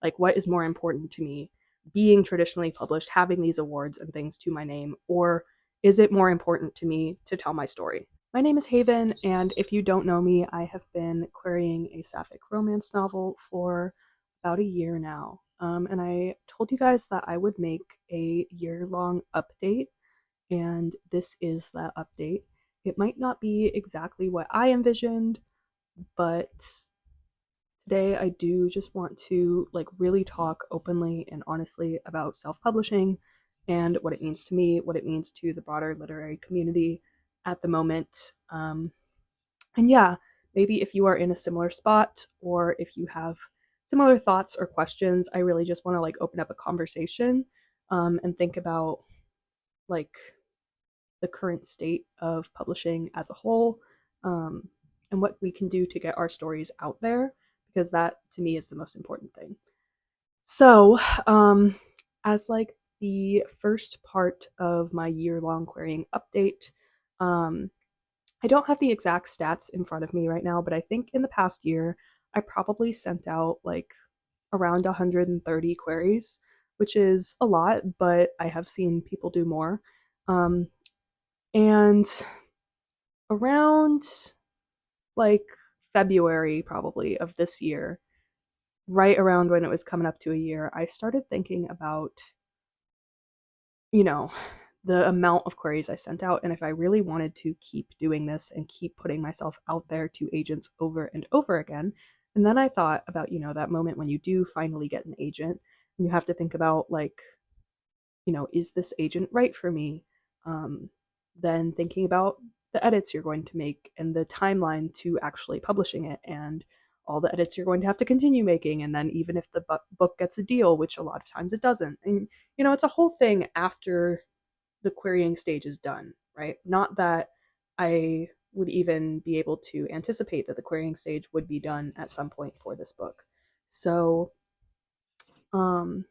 Like, what is more important to me? Being traditionally published, having these awards and things to my name, or is it more important to me to tell my story? My name is Haven, and if you don't know me, I have been querying a sapphic romance novel for about a year now. And I told you guys that I would make a year-long update, and this is that update. It might not be exactly what I envisioned, but today I do just want to like really talk openly and honestly about self-publishing and what it means to me, what it means to the broader literary community at the moment. And yeah, maybe if you are in a similar spot or if you have similar thoughts or questions, I really just want to like open up a conversation and think about like the current state of publishing as a whole, um, and what we can do to get our stories out there, because that to me is the most important thing. So, as like the first part of my year-long querying update, um, I don't have the exact stats in front of me right now, but I think in the past year, I probably sent out like around 130 queries, which is a lot, but I have seen people do more. Um, and around like February, probably, of this year, right around when it was coming up to a year, I started thinking about, you know, the amount of queries I sent out, and if I really wanted to keep doing this and keep putting myself out there to agents over and over again. And then I thought about, that moment when you do finally get an agent and you have to think about, like, is this agent right for me? Um, then thinking about the edits you're going to make and the timeline to actually publishing it and all the edits you're going to have to continue making. And then even if the book gets a deal, which a lot of times it doesn't. And, it's a whole thing after the querying stage is done, right? Not that I would even be able to anticipate that the querying stage would be done at some point for this book. So, um,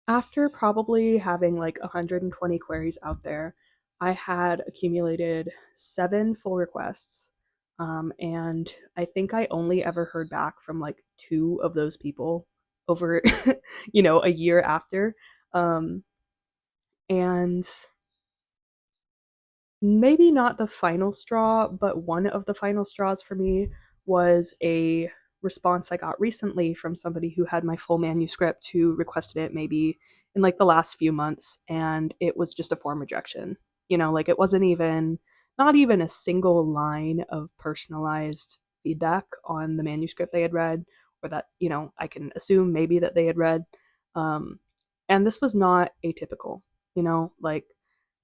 after probably having like 120 queries out there, I had accumulated 7 full requests. And I think I only ever heard back from like 2 of those people over, a year after. Um, and maybe not the final straw, but one of the final straws for me was a response I got recently from somebody who had my full manuscript, who requested it maybe in like the last few months, and it was just a form rejection. Like it wasn't even, not even a single line of personalized feedback on the manuscript they had read, or that, I can assume maybe that they had read. Um, and this was not atypical, like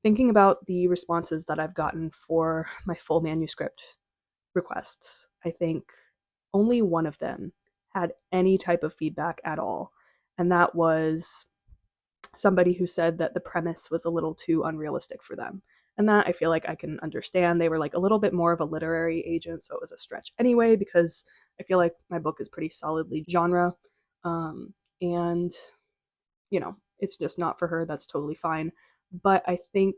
thinking about the responses that I've gotten for my full manuscript requests, I think only one of them had any type of feedback at all. And that was somebody who said that the premise was a little too unrealistic for them. And that I feel like I can understand. They were like a little bit more of a literary agent, so it was a stretch anyway, because I feel like my book is pretty solidly genre. And it's just not for her. That's totally fine. But I think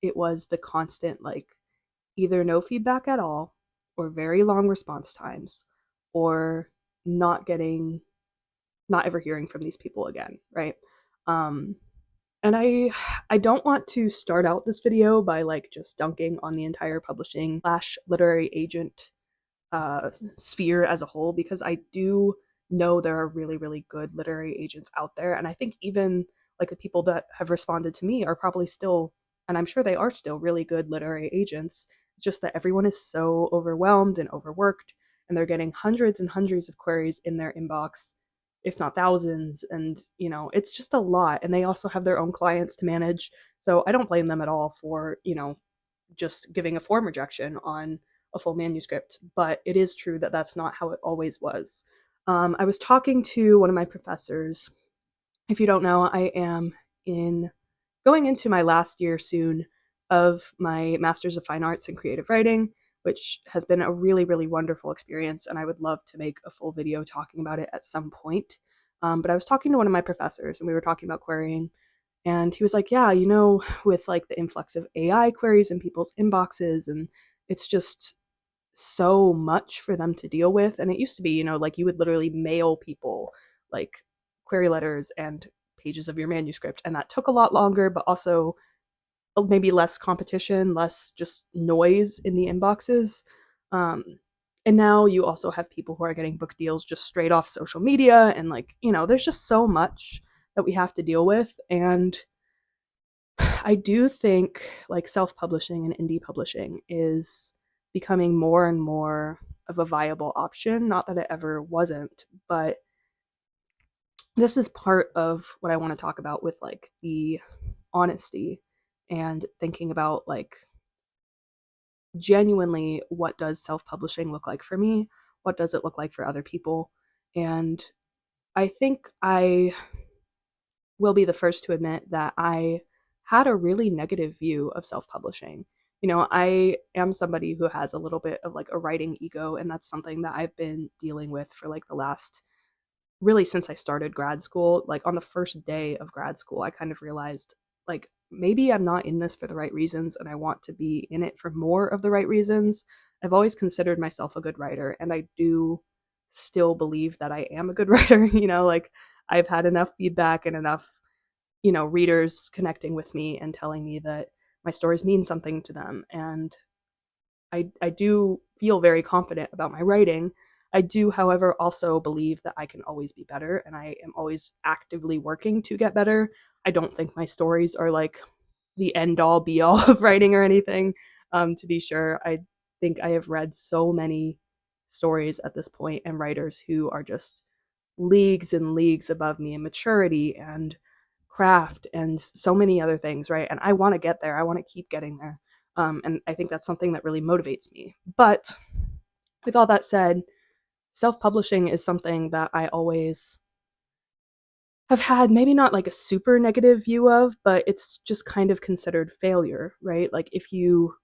it was the constant, like, either no feedback at all, or very long response times, or not getting, not ever hearing from these people again, right? Um, and I don't want to start out this video by like just dunking on the entire publishing slash literary agent sphere as a whole, because I do know there are really, really good literary agents out there. And I think even like the people that have responded to me are probably still, and I'm sure they are still, really good literary agents. It's just that everyone is so overwhelmed and overworked, and they're getting hundreds and hundreds of queries in their inbox, if not thousands. And, it's just a lot. And they also have their own clients to manage. So I don't blame them at all for, just giving a form rejection on a full manuscript, but it is true that that's not how it always was. I was talking to one of my professors. If you don't know, I am in going into my last year soon of my Master's of Fine Arts in Creative Writing, which has been a really, really wonderful experience, and I would love to make a full video talking about it at some point. But I was talking to one of my professors, and we were talking about querying, and he was like, yeah, with like the influx of AI queries in people's inboxes, and it's just so much for them to deal with. And it used to be, like you would literally mail people like query letters and pages of your manuscript. And that took a lot longer, but also maybe less competition, less just noise in the inboxes. Um, and now you also have people who are getting book deals just straight off social media. And there's just so much that we have to deal with. And I do think like self publishing and indie publishing is becoming more and more of a viable option. Not that it ever wasn't, but this is part of what I want to talk about with like the honesty and thinking about like genuinely what does self-publishing look like for me? What does it look like for other people? And I think I will be the first to admit that I had a really negative view of self-publishing. I am somebody who has a little bit of like a writing ego, and that's something that I've been dealing with for like the last really since I started grad school. Like on the first day of grad school, I kind of realized like maybe I'm not in this for the right reasons and I want to be in it for more of the right reasons. I've always considered myself a good writer, and I do still believe that I am a good writer. Like I've had enough feedback and enough, readers connecting with me and telling me that my stories mean something to them. And I do feel very confident about my writing. I do, however, also believe that I can always be better, and I am always actively working to get better. I don't think my stories are like the end all be all of writing or anything. To be sure, I think I have read so many stories at this point and writers who are just leagues and leagues above me in maturity and craft and so many other things, right? And I want to get there. I want to keep getting there. And I think that's something that really motivates me. But with all that said, self publishing is something that I always have had maybe not like a super negative view of, but it's just kind of considered failure, right? Like if you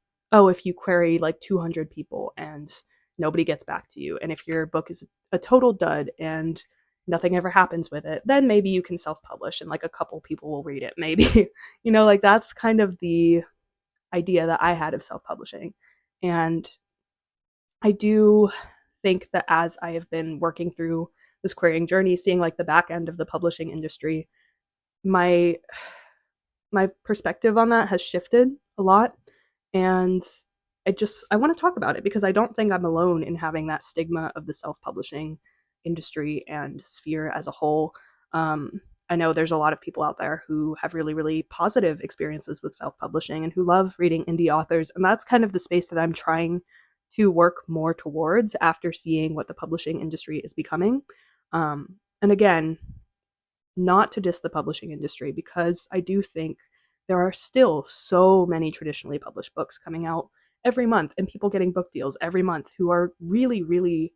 query like 200 people and nobody gets back to you, and if your book is a total dud and nothing ever happens with it, then maybe you can self publish and like a couple people will read it, maybe. Like that's kind of the idea that I had of self publishing. And I do think that as I have been working through this querying journey, seeing like the back end of the publishing industry, my my perspective on that has shifted a lot. And I want to talk about it because I don't think I'm alone in having that stigma of the self-publishing industry and sphere as a whole. I know there's a lot of people out there who have really, really positive experiences with self-publishing and who love reading indie authors, and that's kind of the space that I'm trying to work more towards after seeing what the publishing industry is becoming. And again, not to diss the publishing industry, because I do think there are still so many traditionally published books coming out every month and people getting book deals every month who are really, really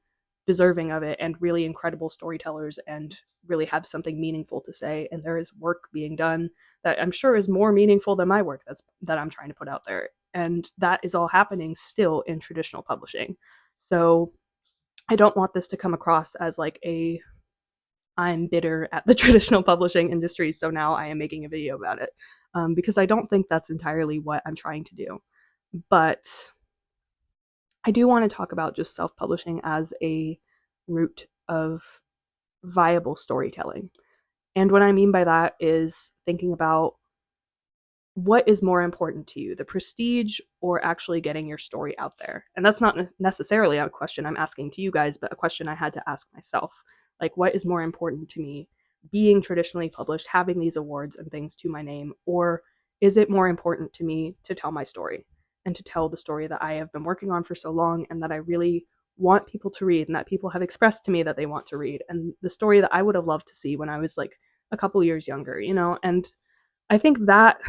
deserving of it and really incredible storytellers and really have something meaningful to say. And there is work being done that I'm sure is more meaningful than my work that I'm trying to put out there. And that is all happening still in traditional publishing. So I don't want this to come across as like I'm bitter at the traditional publishing industry, so now I am making a video about it, because I don't think that's entirely what I'm trying to do. But I do want to talk about just self-publishing as a route of viable storytelling. And what I mean by that is thinking about what is more important to you, the prestige or actually getting your story out there? And that's not necessarily a question I'm asking to you guys, but a question I had to ask myself. Like, what is more important to me, being traditionally published, having these awards and things to my name, or is it more important to me to tell my story and to tell the story that I have been working on for so long and that I really want people to read and that people have expressed to me that they want to read, and the story that I would have loved to see when I was like a couple years younger, And I think that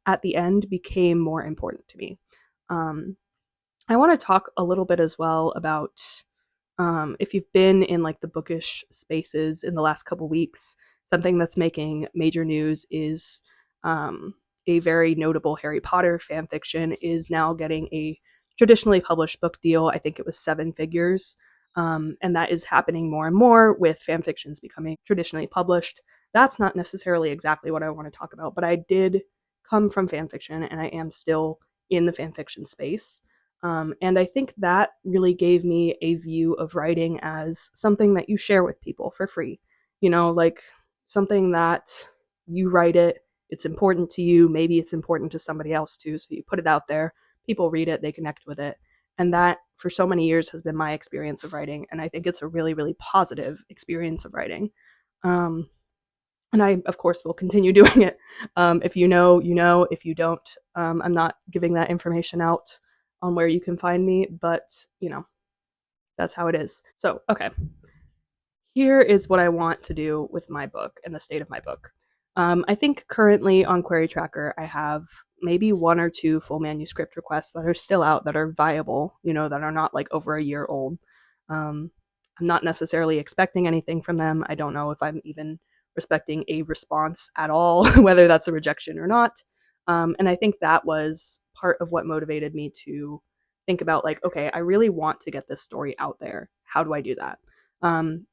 at the end became more important to me. Um, I want to talk a little bit as well about if you've been in like the bookish spaces in the last couple weeks, something that's making major news is um, a very notable Harry Potter fan fiction is now getting a traditionally published book deal. I think it was 7 figures. And that is happening more and more with fan fictions becoming traditionally published. That's not necessarily exactly what I want to talk about, but I did come from fan fiction and I am still in the fan fiction space. And I think that really gave me a view of writing as something that you share with people for free. like something that you write it, it's important to you, maybe it's important to somebody else too, so you put it out there, people read it, they connect with it. And that for so many years has been my experience of writing, and I think it's a really, really positive experience of writing. Um, and I, of course, will continue doing it. If you know, you know. If you don't, I'm not giving that information out on where you can find me, but that's how it is. So, okay, here is what I want to do with my book and the state of my book. I think currently on Query Tracker, I have maybe one or two full manuscript requests that are still out, that are viable, that are not like over a year old. Um, I'm not necessarily expecting anything from them. I don't know if I'm even respecting a response at all, whether that's a rejection or not. And I think that was part of what motivated me to think about, like, okay, I really want to get this story out there. How do I do that? Um,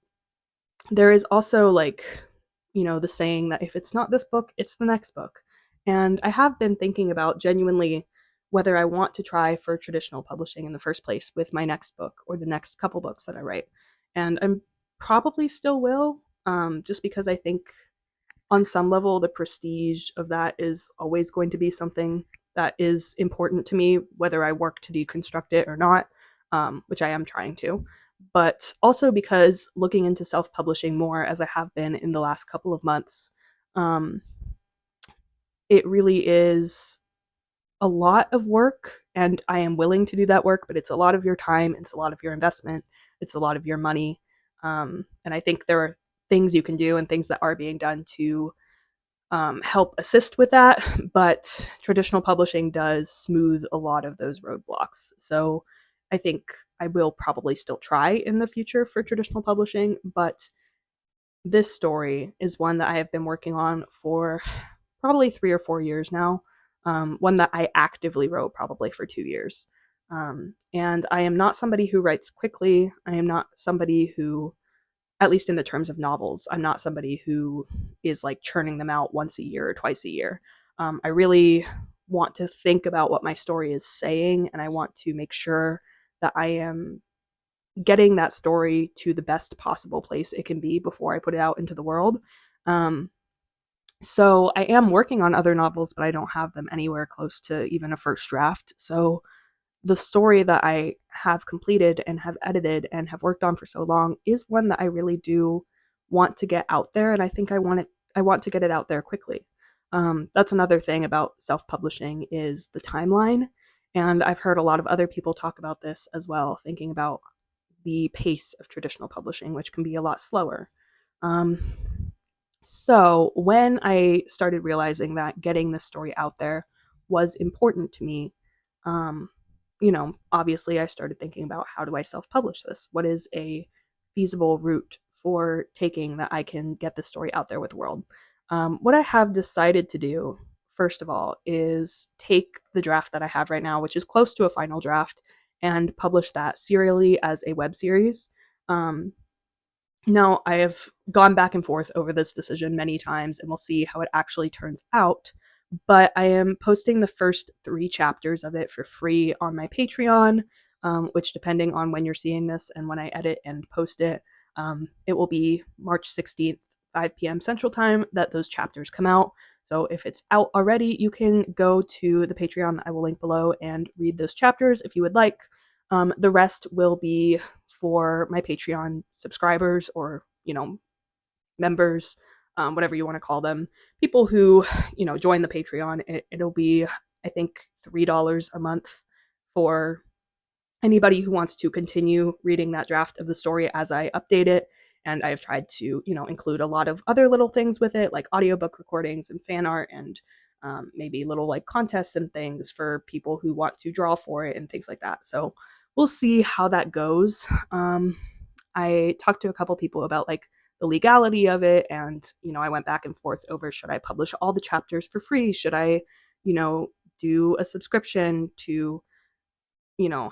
there is also, like, the saying that if it's not this book, it's the next book. And I have been thinking about genuinely whether I want to try for traditional publishing in the first place with my next book or the next couple books that I write. And I'm probably still will, just because I think on some level the prestige of that is always going to be something that is important to me, whether I work to deconstruct it or not, which I am trying to. But also because looking into self publishing more, as I have been in the last couple of months, um, it really is a lot of work, and I am willing to do that work, but it's a lot of your time, it's a lot of your investment, it's a lot of your money. And I think there are things you can do and things that are being done to help assist with that, but traditional publishing does smooth a lot of those roadblocks. So I think I will probably still try in the future for traditional publishing, but this story is one that I have been working on for probably 3 or 4 years now. One that I actively wrote probably for 2 years. And I am not somebody who writes quickly. I am not somebody who, at least in the terms of novels, I'm not somebody who is like churning them out once a year or twice a year. I really want to think about what my story is saying, and I want to make sure that I am getting that story to the best possible place it can be before I put it out into the world. Um, so I am working on other novels, but I don't have them anywhere close to even a first draft. So the story that I have completed and have edited and have worked on for so long is one that I really do want to get out there, and I think I want to get it out there quickly. That's another thing about self-publishing is the timeline, and I've heard a lot of other people talk about this as well, thinking about the pace of traditional publishing, which can be a lot slower. Um, so when I started realizing that getting this story out there was important to me, um, obviously I started thinking about, how do I self publish this? What is a feasible route for taking that I can get this story out there with the world? What I have decided to do, first of all, is take the draft that I have right now, which is close to a final draft, and publish that serially as a web series. Um, now, I have gone back and forth over this decision many times, and we'll see how it actually turns out. But I am posting the first 3 chapters of it for free on my Patreon, which, depending on when you're seeing this and when I edit and post it, it will be March 16th, 5 p.m. Central Time, that those chapters come out. So if it's out already, you can go to the Patreon that I will link below and read those chapters if you would like. The rest will be for my Patreon subscribers, or, members, whatever you want to call them, people who, join the Patreon. It'll be, I think, $3 a month for anybody who wants to continue reading that draft of the story as I update it. And I've tried to, include a lot of other little things with it, like audiobook recordings and fan art, and maybe little like contests and things for people who want to draw for it and things like that. So we'll see how that goes. I talked to a couple people about like the legality of it, and I went back and forth over, should I publish all the chapters for free? Should I, do a subscription to,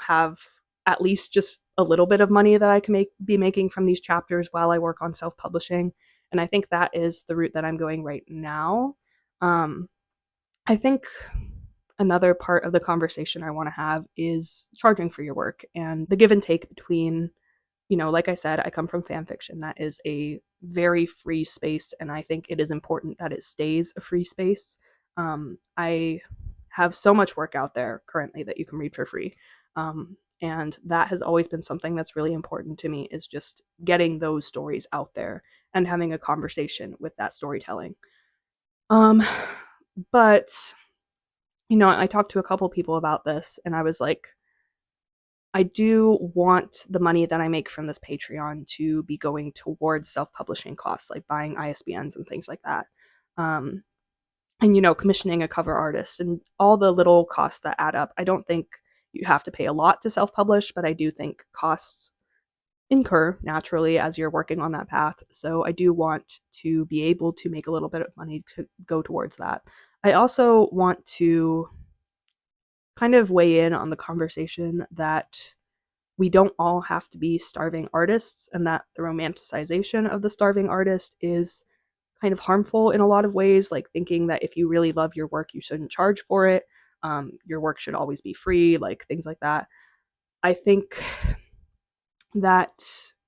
have at least just a little bit of money that I can be making from these chapters while I work on self-publishing. And I think that is the route that I'm going right now. I think another part of the conversation I want to have is charging for your work, and the give and take between, like I said, I come from fan fiction. That is a very free space, and I think it is important that it stays a free space. I have so much work out there currently that you can read for free. And that has always been something that's really important to me, is just getting those stories out there and having a conversation with that storytelling. Um, but I talked to a couple people about this, and I was like, I do want the money that I make from this Patreon to be going towards self-publishing costs, like buying ISBNs and things like that. Um, and commissioning a cover artist and all the little costs that add up. I don't think you have to pay a lot to self-publish, but I do think costs incur naturally as you're working on that path. So I do want to be able to make a little bit of money to go towards that. I also want to kind of weigh in on the conversation that we don't all have to be starving artists, and that the romanticization of the starving artist is kind of harmful in a lot of ways, like thinking that if you really love your work, you shouldn't charge for it. Your work should always be free, like things like that. I think that,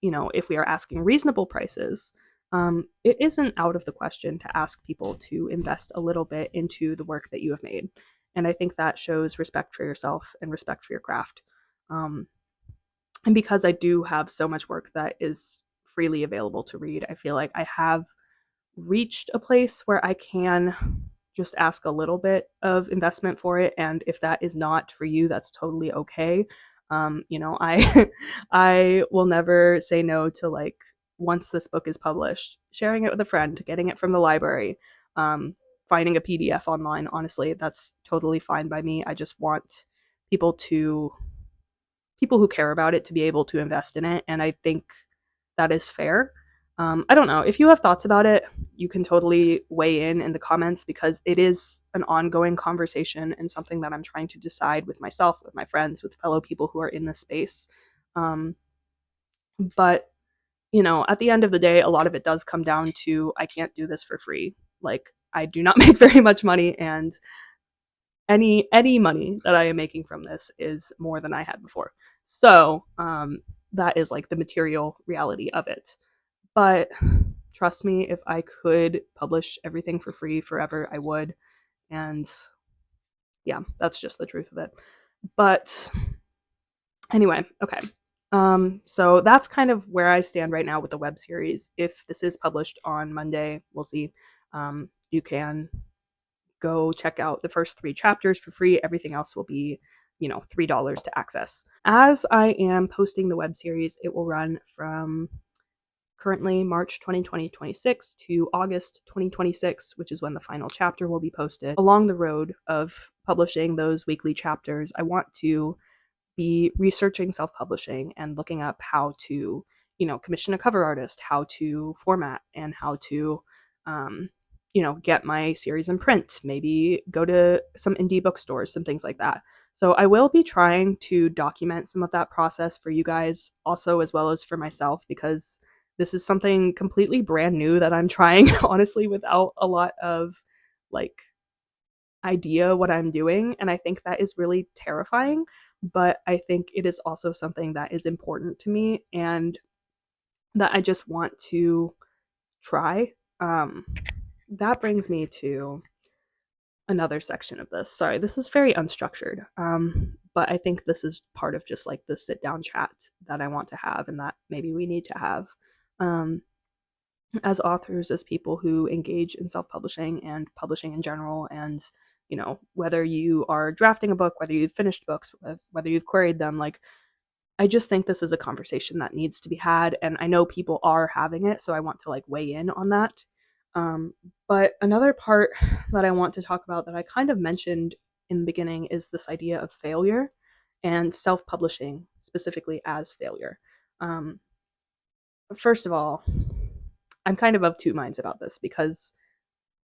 if we are asking reasonable prices, it isn't out of the question to ask people to invest a little bit into the work that you have made. And I think that shows respect for yourself and respect for your craft. Um, and because I do have so much work that is freely available to read, I feel like I have reached a place where I can just ask a little bit of investment for it. And if that is not for you, that's totally okay. I I will never say no to, like, once this book is published, sharing it with a friend, getting it from the library, finding a PDF online. Honestly, that's totally fine by me. I just want people to people who care about it to be able to invest in it, and I think that is fair. I don't know. If you have thoughts about it, you can totally weigh in the comments, because it is an ongoing conversation and something that I'm trying to decide with myself, with my friends, with fellow people who are in this space. Um, but, at the end of the day, a lot of it does come down to I can't do this for free. Like, I do not make very much money, and any money that I am making from this is more than I had before. So, that is like the material reality of it. But trust me, if I could publish everything for free forever, I would. And yeah, that's just the truth of it. But anyway, okay. So that's kind of where I stand right now with the web series. If this is published on Monday, we'll see. You can go check out the first 3 chapters for free. Everything else will be, $3 to access. As I am posting the web series, it will run from currently March 2026 to August 2026, which is when the final chapter will be posted. Along the road of publishing those weekly chapters, I want to be researching self-publishing and looking up how to, commission a cover artist, how to format, and how to, get my series in print, maybe go to some indie bookstores, some things like that. So I will be trying to document some of that process for you guys also, as well as for myself, because this is something completely brand new that I'm trying, honestly, without a lot of, like, idea what I'm doing. And I think that is really terrifying, but I think it is also something that is important to me and that I just want to try. That brings me to another section of this. Sorry, this is very unstructured. But I think this is part of just like the sit down chat that I want to have and that maybe we need to have. Um, as authors, as people who engage in self-publishing and publishing in general, and whether you are drafting a book, whether you've finished books, whether you've queried them, like, I just think this is a conversation that needs to be had, and I know people are having it, so I want to, like, weigh in on that. But another part that I want to talk about that I kind of mentioned in the beginning is this idea of failure and self-publishing specifically as failure. um, First of all, I'm kind of 2 minds about this, because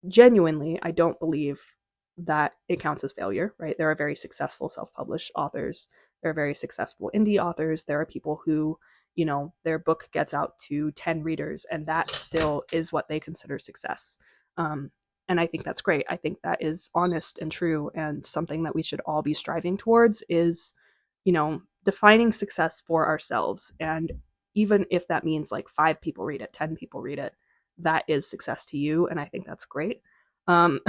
genuinely, I don't believe that it counts as failure, right? There are very successful self published authors, there are very successful indie authors, there are people who, their book gets out to 10 readers, and that still is what they consider success. Um, and I think that's great. I think that is honest and true, and something that we should all be striving towards is, defining success for ourselves. And even if that means like 5 people read it, 10 people read it, that is success to you. And I think that's great. And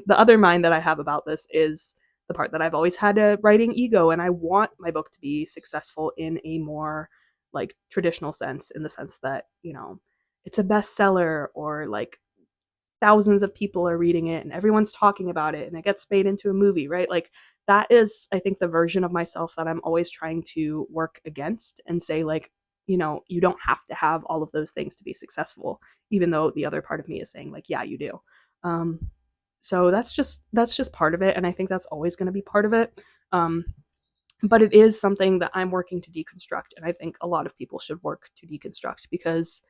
the other mind that I have about this is the part that I've always had a writing ego, and I want my book to be successful in a more like traditional sense, in the sense that, it's a bestseller, or like thousands of people are reading it and everyone's talking about it and it gets made into a movie, right? Like that is, I think, the version of myself that I'm always trying to work against and say, like, you don't have to have all of those things to be successful, even though the other part of me is saying, like, yeah, you do. Um, so that's just part of it, and I think that's always going to be part of it. Um, but it is something that I'm working to deconstruct, and I think a lot of people should work to deconstruct, because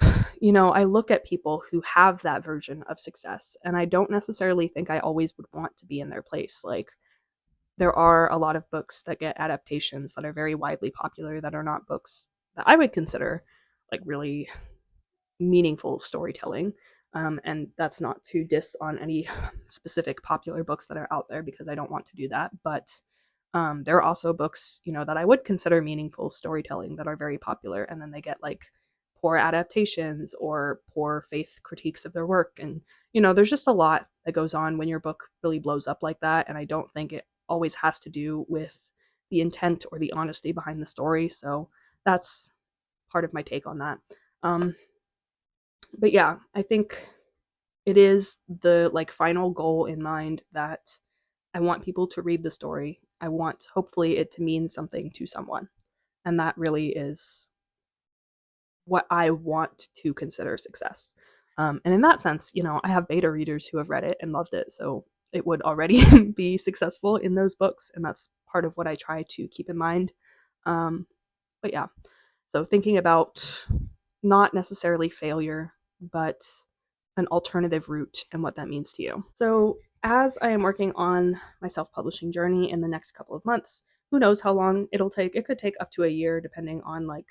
I look at people who have that version of success, and I don't necessarily think I always would want to be in their place. Like, there are a lot of books that get adaptations that are very widely popular that are not books that I would consider like really meaningful storytelling. And that's not to diss on any specific popular books that are out there, because I don't want to do that. But there are also books, that I would consider meaningful storytelling that are very popular, and then they get like poor adaptations or poor faith critiques of their work. And, there's just a lot that goes on when your book really blows up like that. And I don't think it always has to do with the intent or the honesty behind the story. So that's part of my take on that. Um, but yeah, I think it is the like final goal in mind that I want people to read the story. I want, hopefully, it to mean something to someone. And that really is what I want to consider success. And in that sense, I have beta readers who have read it and loved it. So it would already be successful in those books. And that's part of what I try to keep in mind. But yeah, so thinking about not necessarily failure, but an alternative route and what that means to you. So, as I am working on my self publishing journey in the next couple of months, who knows how long it'll take? It could take up to a year, depending on like,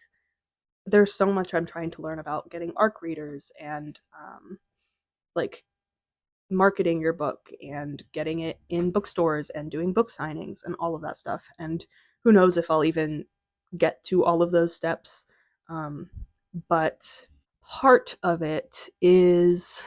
there's so much I'm trying to learn about getting ARC readers and like marketing your book and getting it in bookstores and doing book signings and all of that stuff. And who knows if I'll even get to all of those steps. But part of it is,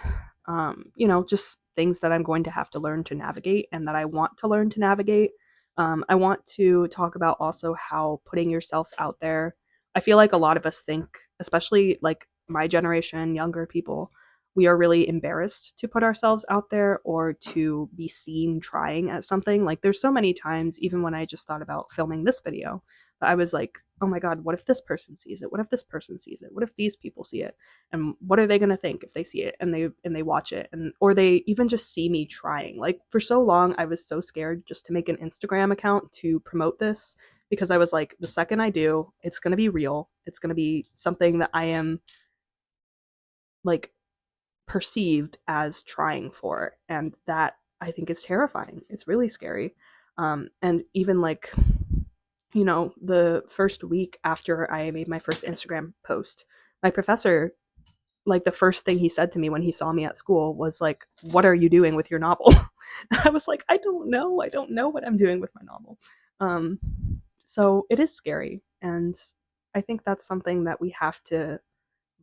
just things that I'm going to have to learn to navigate and that I want to learn to navigate. I want to talk about also how putting yourself out there, I feel like a lot of us think, especially like my generation, younger people, we are really embarrassed to put ourselves out there or to be seen trying at something. Like, there's so many times, even when I just thought about filming this video, I was like, oh my God, what if this person sees it? What if this person sees it? What if these people see it? And what are they going to think if they see it and they watch it, and or they even just see me trying? Like, for so long I was so scared just to make an Instagram account to promote this, because I was like, the second I do, it's going to be real. It's going to be something that I am like perceived as trying for, and that I think is terrifying. It's really scary. And even like, the first week after I made my first Instagram post, my professor, like, the first thing he said to me when he saw me at school was like, "What are you doing with your novel?" I was like, "I don't know. I don't know what I'm doing with my novel." Um, so it is scary, and I think that's something that we have to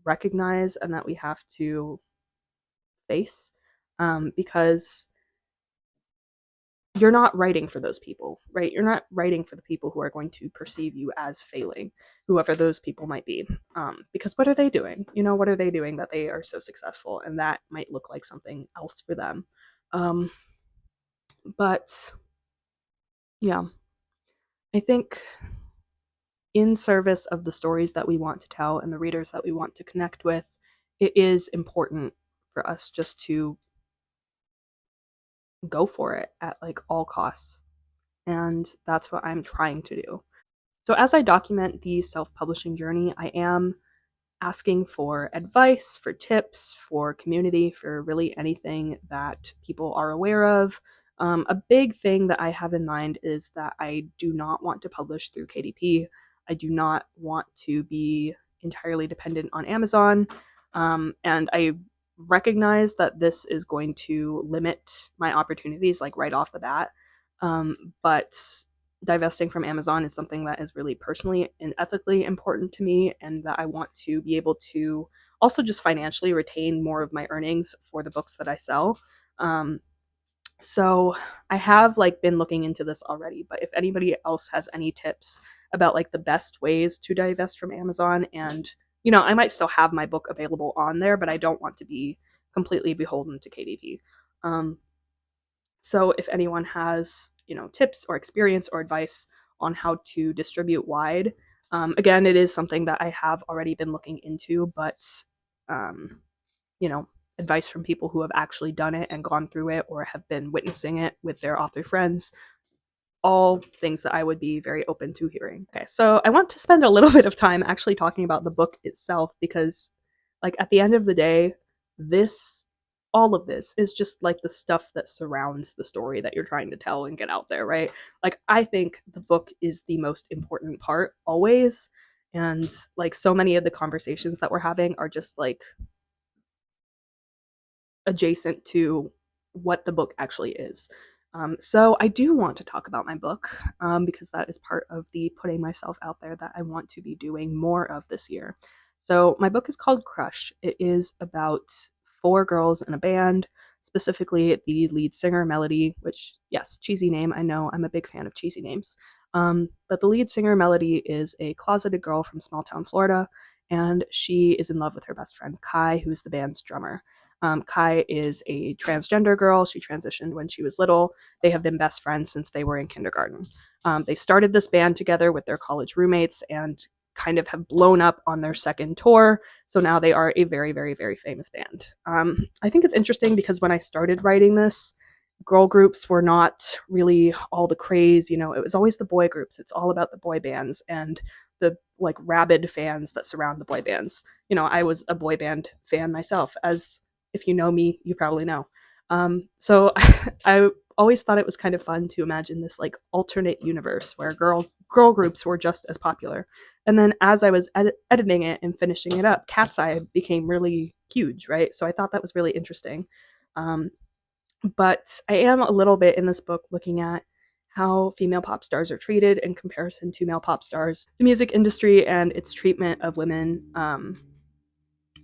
recognize and that we have to face, because you're not writing for those people, right? You're not writing for the people who are going to perceive you as failing, whoever those people might be. Because what are they doing? What are they doing that they are so successful? And that might look like something else for them. Um, but yeah, I think in service of the stories that we want to tell and the readers that we want to connect with, it is important for us just to go for it at like all costs. And that's what I'm trying to do. So, as I document the self publishing journey, I am asking for advice, for tips, for community, for really anything that people are aware of. A big thing that I have in mind is that I do not want to publish through KDP. I do not want to be entirely dependent on Amazon. And I recognize that this is going to limit my opportunities, like right off the bat. But divesting from Amazon is something that is really personally and ethically important to me, and that I want to be able to also just financially retain more of my earnings for the books that I sell. Um, so I have like been looking into this already, but if anybody else has any tips about like the best ways to divest from Amazon, and I might still have my book available on there, but I don't want to be completely beholden to KDP. Um, so if anyone has, tips or experience or advice on how to distribute wide, again, it is something that I have already been looking into, but um, you know, advice from people who have actually done it and gone through it or have been witnessing it with their author friends, all things that I would be very open to hearing. Okay, so I want to spend a little bit of time actually talking about the book itself because, like, at the end of the day, this, all of this is just like the stuff that surrounds the story that you're trying to tell and get out there, right? Like, I think the book is the most important part always. And, like, so many of the conversations that we're having are just like adjacent to what the book actually is. So I do want to talk about my book because that is part of the putting myself out there that I want to be doing more of this year. So my book is called Crush. It is about four girls in a band, specifically the lead singer Melody, which, yes, cheesy name. I know I'm a big fan of cheesy names. But the lead singer Melody is a closeted girl from small town Florida, and she is in love with her best friend Kai, who is the band's drummer. Kai is a transgender girl. She transitioned when she was little. They have been best friends since they were in kindergarten. They started this band together with their college roommates and kind of have blown up on their second tour. So now they are a very, very, very famous band. I think it's interesting because when I started writing this, girl groups were not really all the craze. It was always the boy groups. It's all about the boy bands and the like rabid fans that surround the boy bands. I was a boy band fan myself, as if you know me, you probably know. So I always thought it was kind of fun to imagine this like alternate universe where girl groups were just as popular. And then as I was editing it and finishing it up, Cat's Eye became really huge, right? So I thought that was really interesting. Um, but I am a little bit in this book looking at how female pop stars are treated in comparison to male pop stars, the music industry, and its treatment of women.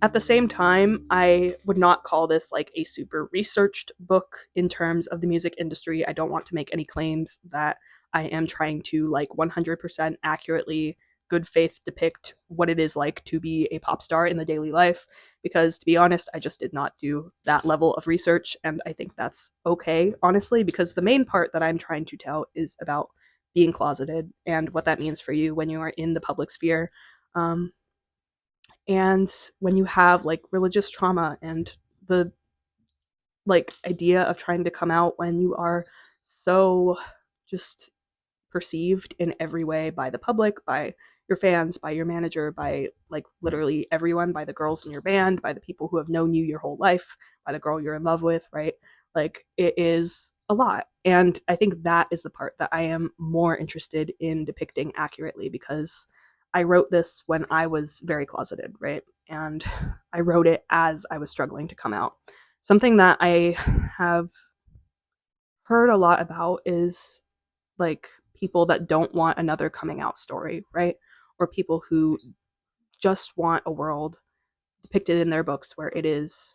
At the same time, I would not call this like a super researched book in terms of the music industry. I don't want to make any claims that I am trying to like 100% accurately, good faith depict what it is like to be a pop star in the daily life, because to be honest, I just did not do that level of research, and I think that's okay, honestly, because the main part that I'm trying to tell is about being closeted and what that means for you when you are in the public sphere. Um, and when you have like religious trauma and the like idea of trying to come out when you are so just perceived in every way by the public, by your fans, by your manager, by like literally everyone, by the girls in your band, by the people who have known you your whole life, by the girl you're in love with, right? Like it is a lot. And I think that is the part that I am more interested in depicting accurately, because I wrote this when I was very closeted, right? And I wrote it as I was struggling to come out. Something that I have heard a lot about is like people that don't want another coming out story, right? Or people who just want a world depicted in their books where it is,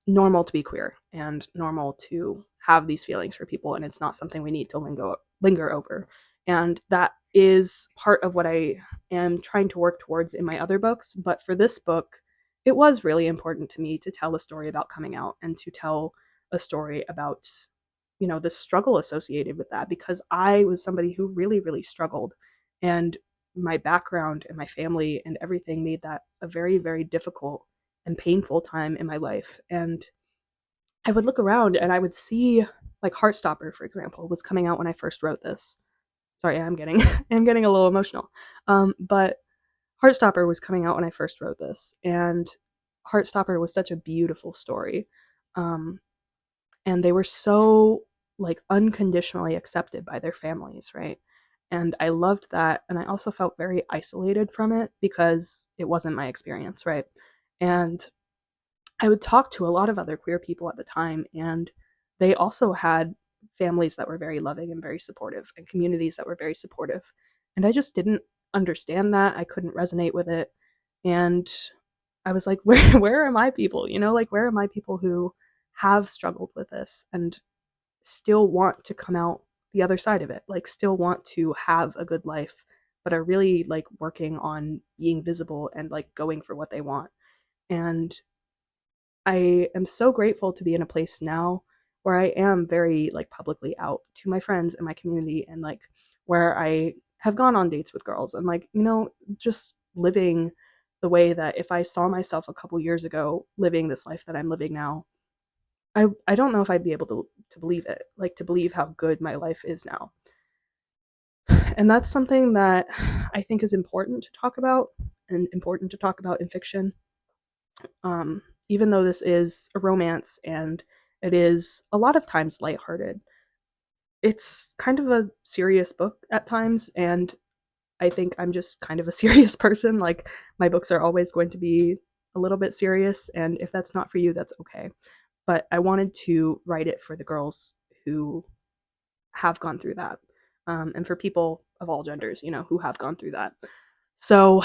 normal to be queer and normal to have these feelings for people, and it's not something we need to linger over. And that is part of what I am trying to work towards in my other books. But for this book, it was really important to me to tell a story about coming out and to tell a story about, the struggle associated with that, because I was somebody who really, really struggled. And my background and my family and everything made that a very, very difficult and painful time in my life. And I would look around and I would see like Heartstopper, for example, was coming out when I first wrote this. Sorry, I'm getting I'm getting a little emotional. But Heartstopper was coming out when I first wrote this, and Heartstopper was such a beautiful story. Um, and they were so like unconditionally accepted by their families, right? And I loved that, and I also felt very isolated from it because it wasn't my experience, right? And I would talk to a lot of other queer people at the time, and they also had families that were very loving and very supportive, and communities that were very supportive. And I just didn't understand that. I couldn't resonate with it. And I was like, where are my people? Like, where are my people who have struggled with this and still want to come out the other side of it, like still want to have a good life, but are really like working on being visible and like going for what they want. And I am so grateful to be in a place now where I am very like publicly out to my friends and my community, and like where I have gone on dates with girls and like, just living the way that if I saw myself a couple years ago living this life that I'm living now, I don't know if I'd be able to believe it, like to believe how good my life is now. And that's something that I think is important to talk about, and important to talk about in fiction. Even though this is a romance and it is a lot of times lighthearted, it's kind of a serious book at times, and I think I'm just kind of a serious person. Like, my books are always going to be a little bit serious, and if that's not for you, that's okay. But I wanted to write it for the girls who have gone through that, and for people of all genders, who have gone through that. So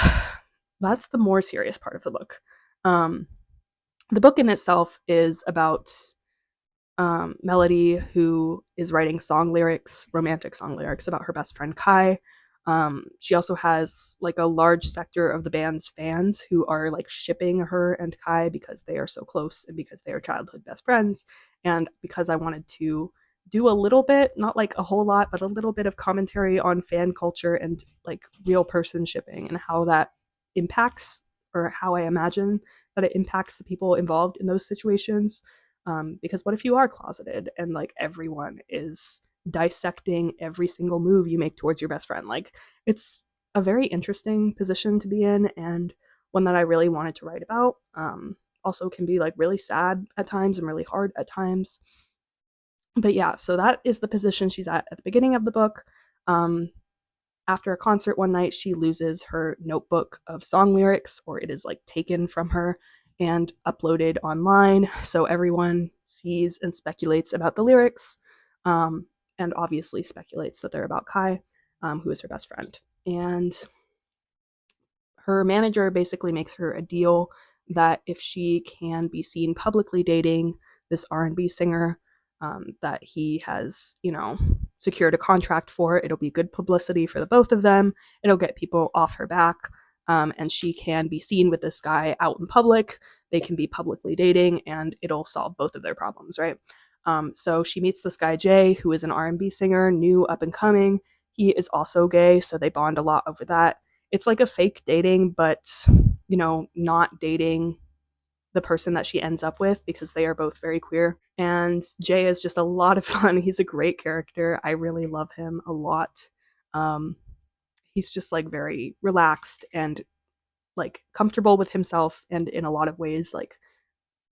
that's the more serious part of the book. Um, the book in itself is about Melody, who is writing song lyrics, romantic song lyrics about her best friend Kai. She also has like a large sector of the band's fans who are like shipping her and Kai because they are so close and because they are childhood best friends. And because I wanted to do a little bit, not like a whole lot, but a little bit of commentary on fan culture and like real person shipping and how that impacts, or how I imagine that it impacts the people involved in those situations. Because what if you are closeted and like everyone is dissecting every single move you make towards your best friend? Like, it's a very interesting position to be in, and one that I really wanted to write about. Also can be like really sad at times and really hard at times. But yeah, so that is the position she's at the beginning of the book. Um, After a concert one night, she loses her notebook of song lyrics, or it is like taken from her and uploaded online. So everyone sees and speculates about the lyrics, um, and obviously speculates that they're about Kai, who is her best friend. And her manager basically makes her a deal that if she can be seen publicly dating this R&B singer, that he has, secured a contract for, it'll be good publicity for the both of them. It'll get people off her back, and she can be seen with this guy out in public. They can be publicly dating, and it'll solve both of their problems, right? So she meets this guy Jay, who is an R&B singer, new up and coming. He is also gay, so they bond a lot over that. It's like a fake dating, but not dating the person that she ends up with, because they are both very queer. And Jay is just a lot of fun. He's a great character. I really love him a lot. Um, he's just like very relaxed and like comfortable with himself, and in a lot of ways like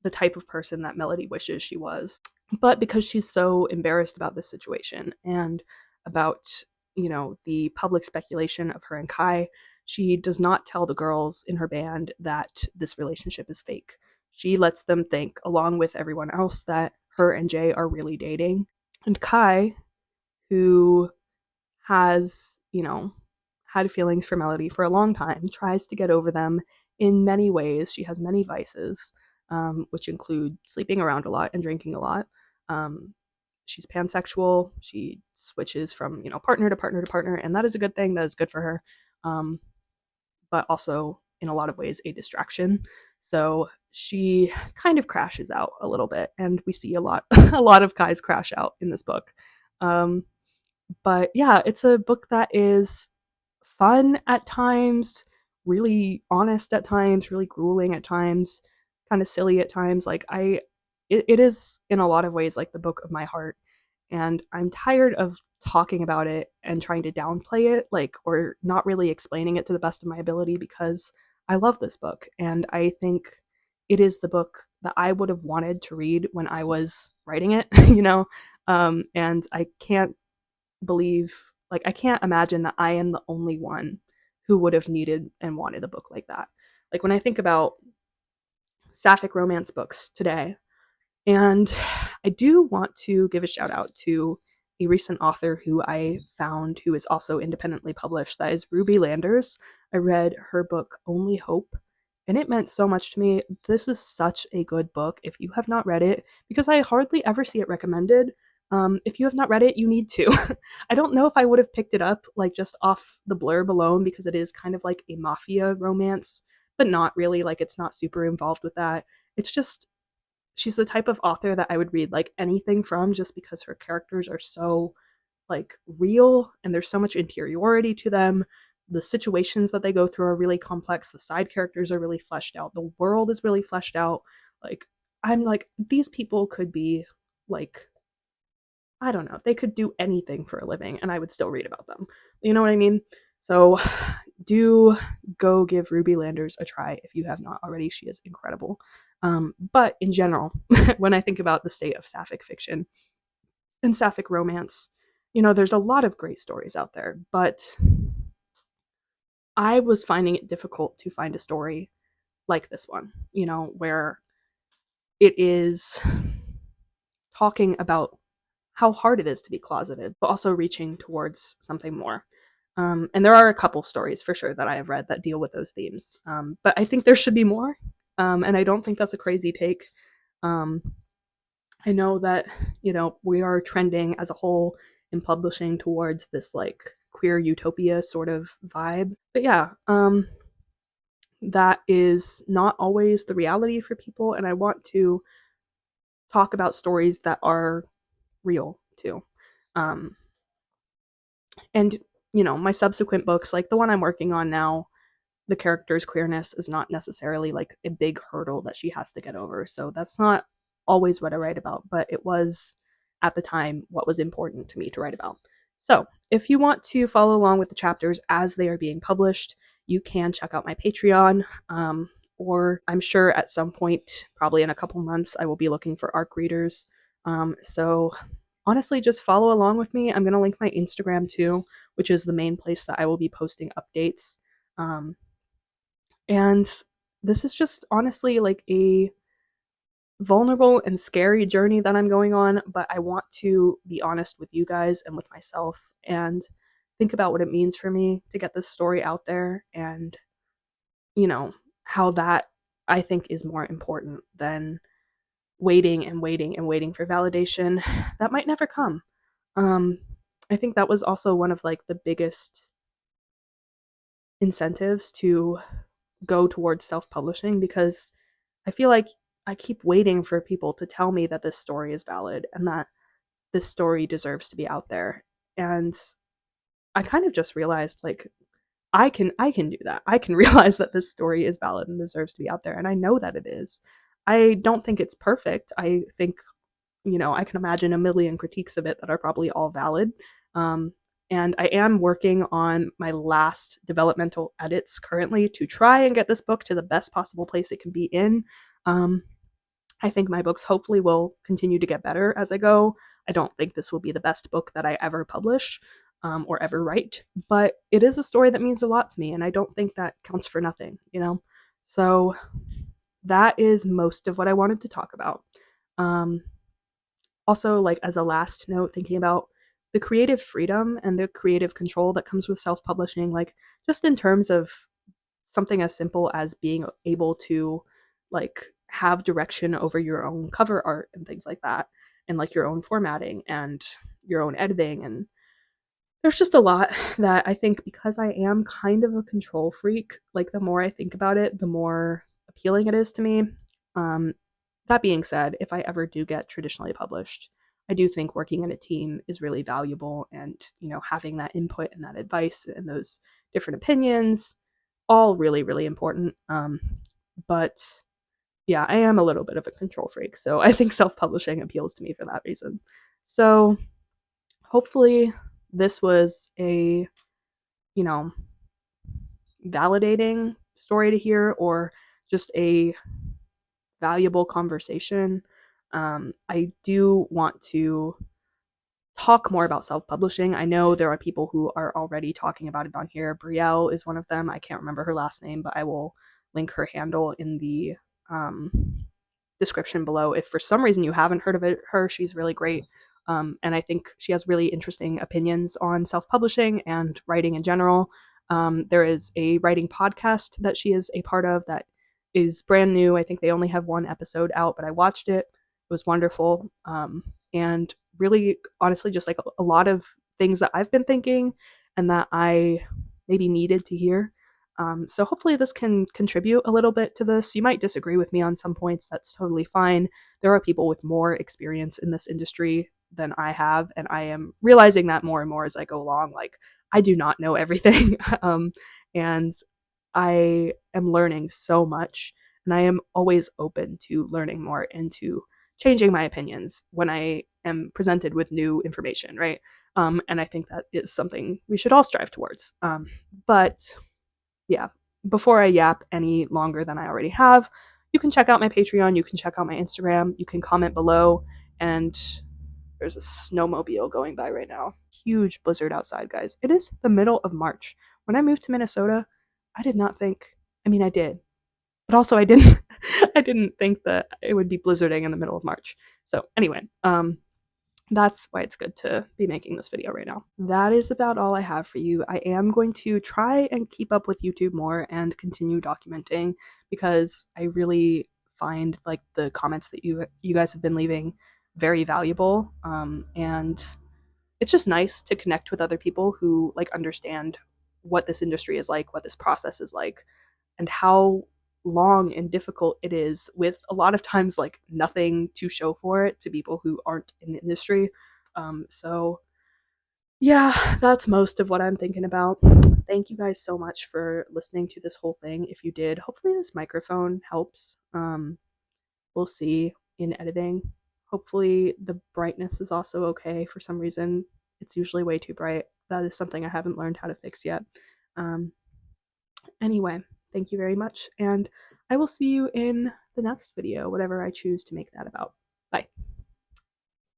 the type of person that Melody wishes she was. But because she's so embarrassed about this situation and about, the public speculation of her and Kai, she does not tell the girls in her band that this relationship is fake. She lets them think, along with everyone else, that her and Jay are really dating. And Kai, who has, had feelings for Melody for a long time, tries to get over them in many ways. She has many vices, which include sleeping around a lot and drinking a lot. Um, she's pansexual. She switches from, partner to partner to partner, and that is a good thing. That is good for her, but also in a lot of ways a distraction. So she kind of crashes out a little bit, and we see a lot a lot of guys crash out in this book. Um, but yeah, it's a book that is fun at times, really honest at times, really grueling at times, kind of silly at times. Like, it is in a lot of ways like the book of my heart, and I'm tired of talking about it and trying to downplay it, like, or not really explaining it to the best of my ability, because I love this book, and I think it is the book that I would have wanted to read when I was writing it, and I can't believe, like, I can't imagine that I am the only one who would have needed and wanted a book like that. Like, when I think about sapphic romance books today, and I do want to give a shout out to a recent author who I found who is also independently published. That is Ruby Landers. I read her book Only Hope, and it meant so much to me. This is such a good book if you have not read it, because I hardly ever see it recommended. If you have not read it, you need to. I don't know if I would have picked it up like just off the blurb alone, because it is kind of like a mafia romance, but not really. Like, it's not super involved with that. It's just, she's the type of author that I would read like anything from, just because her characters are so like real and there's so much interiority to them. The situations that they go through are really complex. The side characters are really fleshed out. The world is really fleshed out. Like, I'm like, these people could be like, I don't know, they could do anything for a living and I would still read about them. You know what I mean? So do go give Ruby Landers a try if you have not already. She is incredible. But in general, when I think about the state of sapphic fiction and sapphic romance, there's a lot of great stories out there, but I was finding it difficult to find a story like this one, where it is talking about how hard it is to be closeted, but also reaching towards something more. And there are a couple stories for sure that I have read that deal with those themes. But I think there should be more. And I don't think that's a crazy take. Um, I know that, we are trending as a whole in publishing towards this like queer utopia sort of vibe. But yeah, that is not always the reality for people. And I want to talk about stories that are real too. Um, and, my subsequent books, like the one I'm working on now, the character's queerness is not necessarily like a big hurdle that she has to get over. So that's not always what I write about, but it was at the time what was important to me to write about. So if you want to follow along with the chapters as they are being published, you can check out my Patreon. Or I'm sure at some point, probably in a couple months, I will be looking for ARC readers. So honestly, just follow along with me. I'm going to link my Instagram too, which is the main place that I will be posting updates. Um, and this is just honestly like a vulnerable and scary journey that I'm going on, but I want to be honest with you guys and with myself and think about what it means for me to get this story out there, and, how that I think is more important than waiting and waiting and waiting for validation that might never come. Um, I think that was also one of like the biggest incentives to go towards self-publishing, because I feel like I keep waiting for people to tell me that this story is valid and that this story deserves to be out there. And I kind of just realized like I can do that. I can realize that this story is valid and deserves to be out there, and I know that it is. I don't think it's perfect. I think, I can imagine a million critiques of it that are probably all valid. Um, and I am working on my last developmental edits currently to try and get this book to the best possible place it can be in. Um, I think my books hopefully will continue to get better as I go. I don't think this will be the best book that I ever publish, or ever write, but it is a story that means a lot to me, and I don't think that counts for nothing. So that is most of what I wanted to talk about. Um, Also, like as a last note, thinking about the creative freedom and the creative control that comes with self-publishing, like just in terms of something as simple as being able to like have direction over your own cover art and things like that, and like your own formatting and your own editing. And there's just a lot that I think, because I am kind of a control freak, like the more I think about it, the more appealing it is to me. um, that being said, if I ever do get traditionally published, I do think working in a team is really valuable, and, having that input and that advice and those different opinions, all really, really important. But yeah, I am a little bit of a control freak, so I think self-publishing appeals to me for that reason. So hopefully this was a, you know, validating story to hear, or just a valuable conversation. I do want to talk more about self-publishing. I know there are people who are already talking about it on here. Brielle is one of them. I can't remember her last name, but I will link her handle in the description below. If for some reason you haven't heard of her, she's really great. And I think she has really interesting opinions on self publishing and writing in general. There is a writing podcast that she is a part of that is brand new. I think they only have one episode out, but I watched it. It was wonderful. And really, honestly, just like a lot of things that I've been thinking and that I maybe needed to hear. So hopefully this can contribute a little bit to this. You might disagree with me on some points. That's totally fine. There are people with more experience in this industry than I have, and I am realizing that more and more as I go along. Like, I do not know everything, and I am learning so much, and I am always open to learning more and to changing my opinions when I am presented with new information, right? And I think that is something we should all strive towards. But yeah, before I yap any longer than I already have, you can check out my Patreon, you can check out my Instagram, you can comment below, and there's a snowmobile going by right now. Huge blizzard outside, guys. It is the middle of March. When I moved to Minnesota, I did not think, I mean, I did, but also I didn't, I didn't think that it would be blizzarding in the middle of March. So anyway, that's why it's good to be making this video right now. That is about all I have for you. I am going to try and keep up with YouTube more and continue documenting because I really find like the comments that you guys have been leaving very valuable. And it's just nice to connect with other people who like understand what this industry is like, what this process is like, and how long and difficult it is with a lot of times like nothing to show for it to people who aren't in the industry. So yeah, that's most of what I'm thinking about. Thank you guys so much for listening to this whole thing. If you did, hopefully this microphone helps. We'll see in editing. Hopefully the brightness is also okay. For some reason, it's usually way too bright. That is something I haven't learned how to fix yet. Um, Anyway, thank you very much, and I will see you in the next video, whatever I choose to make that about. Bye.